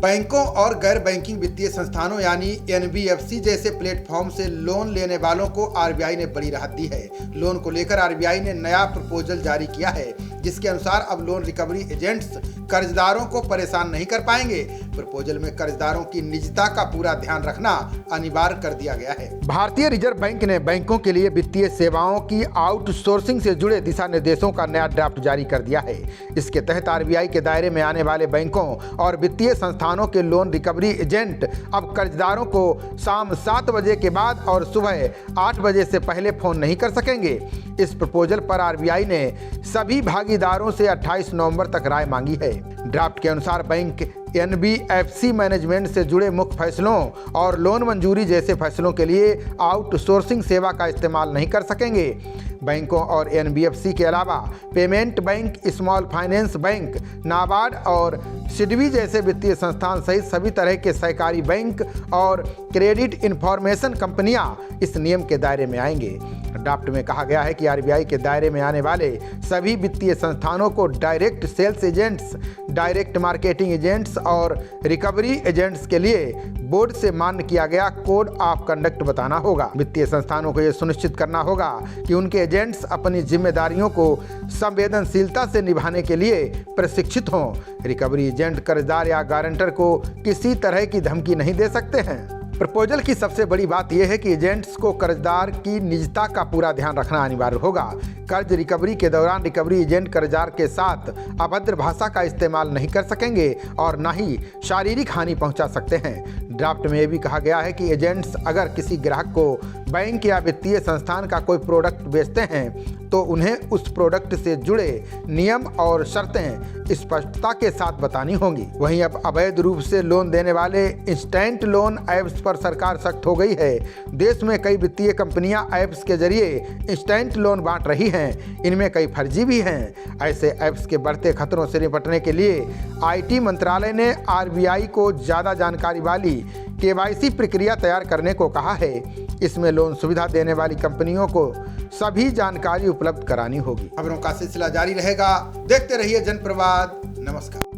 बैंकों और गैर बैंकिंग वित्तीय संस्थानों यानी एनबीएफसी जैसे प्लेटफॉर्म से लोन लेने वालों को आरबीआई ने बड़ी राहत दी है। लोन को लेकर आरबीआई ने नया प्रपोजल जारी किया है, जिसके अनुसार अब लोन रिकवरी एजेंट्स कर्जदारों को परेशान नहीं कर पाएंगे। प्रपोजल में कर्जदारों की निजता का पूरा ध्यान रखना अनिवार्य कर दिया गया है। भारतीय रिजर्व बैंक ने बैंकों के लिए वित्तीय सेवाओं की आउटसोर्सिंग से जुड़े दिशा निर्देशों का नया ड्राफ्ट जारी कर दिया है। इसके तहत आरबीआई के दायरे में आने वाले बैंकों और वित्तीय संस्थानों के लोन रिकवरी एजेंट अब कर्जदारों को शाम 7 बजे के बाद और सुबह 8 बजे से पहले फोन नहीं कर सकेंगे। इस प्रपोजल पर आरबीआई ने सभी भागीदारों से 28 नवंबर तक राय मांगी है। ड्राफ्ट के अनुसार बैंक एनबीएफसी मैनेजमेंट से जुड़े मुख्य फैसलों और लोन मंजूरी जैसे फैसलों के लिए आउटसोर्सिंग सेवा का इस्तेमाल नहीं कर सकेंगे। बैंकों और एनबीएफसी के अलावा payment bank, small finance bank, NABARD और सिडबी जैसे वित्तीय संस्थान सहित सभी तरह के सहकारी बैंक और क्रेडिट इंफॉर्मेशन कंपनियां इस नियम के दायरे में आएंगे। ड्राफ्ट में कहा गया है कि आरबीआई के दायरे में आने वाले सभी वित्तीय संस्थानों को direct sales agents, direct marketing agents और रिकवरी एजेंट्स के लिए बोर्ड से मान्य किया गया कोड ऑफ कंडक्ट बताना होगा। वित्तीय संस्थानों को यह सुनिश्चित करना होगा कि उनके एजेंट्स अपनी जिम्मेदारियों को संवेदनशीलता से निभाने के लिए प्रशिक्षित हों। रिकवरी एजेंट कर्जदार या गारंटर को किसी तरह की धमकी नहीं दे सकते हैं। प्रपोजल की सबसे बड़ी बात यह है कि एजेंट्स को कर्जदार की निजता का पूरा ध्यान रखना अनिवार्य होगा। कर्ज रिकवरी के दौरान रिकवरी एजेंट कर्जदार के साथ अभद्र भाषा का इस्तेमाल नहीं कर सकेंगे और न ही शारीरिक हानि पहुंचा सकते हैं। ड्राफ्ट में यह भी कहा गया है कि एजेंट्स अगर किसी ग्राहक को बैंक या वित्तीय संस्थान का कोई प्रोडक्ट बेचते हैं तो उन्हें उस प्रोडक्ट से जुड़े नियम और शर्तें स्पष्टता के साथ बतानी होंगी। वहीं अब अवैध रूप से लोन देने वाले इंस्टेंट लोन ऐप्स पर सरकार सख्त हो गई है। देश में कई वित्तीय कंपनियां ऐप्स के जरिए इंस्टेंट लोन बांट रही हैं। इनमें कई फर्जी भी हैं। ऐसे ऐप्स के बढ़ते खतरों से निपटने के लिए आईटी मंत्रालय ने आरबीआई को ज़्यादा जानकारी वाली केवाईसी प्रक्रिया तैयार करने को कहा है। इसमें लोन सुविधा देने वाली कंपनियों को सभी जानकारी उपलब्ध करानी होगी। खबरों का सिलसिला जारी रहेगा। देखते रहिए जनप्रवाद। नमस्कार।